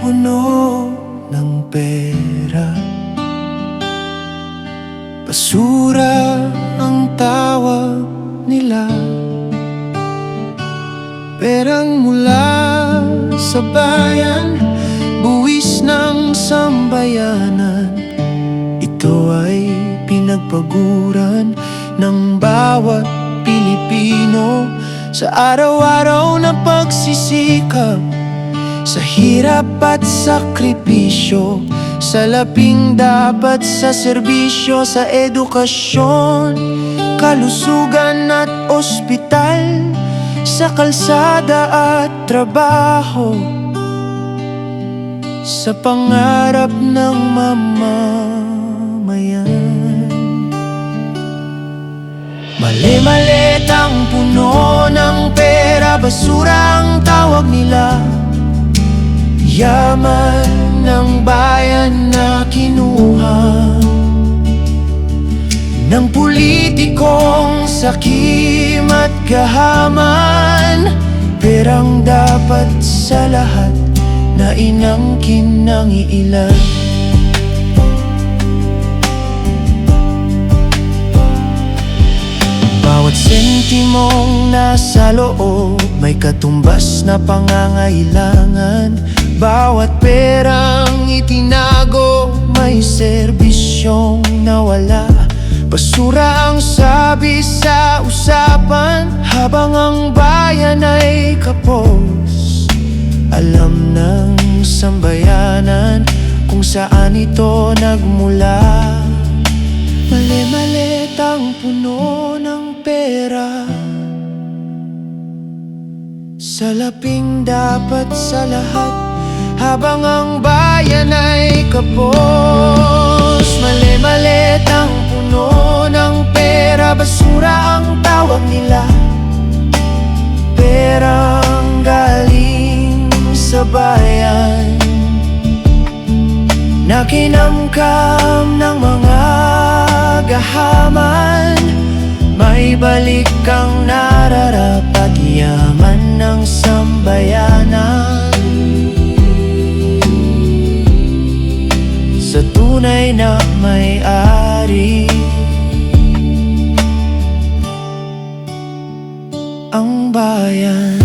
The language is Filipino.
puno ng pera. Basura ang tawag nila. Perang mula sa bayan, buwis ng sambayanan. Ito ay pinagpaguran ng bawat Pilipino sa araw-araw na pagsisikap, sa hirap at sakripisyo, sa laping dapat sa serbisyo, sa edukasyon, kalusugan at ospital, sa kalsada at trabaho, sa pangarap ng mamamayan. Mali-malit ang puno ng pera, basura ang tawag nila. Yaman ng bayan na kinuha ng politikong sakim at gahaman. Perang dapat sa lahat na inangkin ng iilan. Bawat sentimong nasa loob may katumbas na pangangailangan. Bawat perang itinago may serbisyong nawala. Basura ang sabi sa usapan habang ang bayan ay kapos. Alam ng sambayanan kung saan ito nagmula. Mali-malit ang puno ng pera, sa laping dapat sa lahat habang ang bayan ay kapos. Mali-malit ang puno ng pera, basura ang tawag nila. Perang galing sa bayan na kinamkam ng mga gahaman. May balik kang nararapat, yaman ng sambayanan. Sa tunay na may-ari, ang bayan.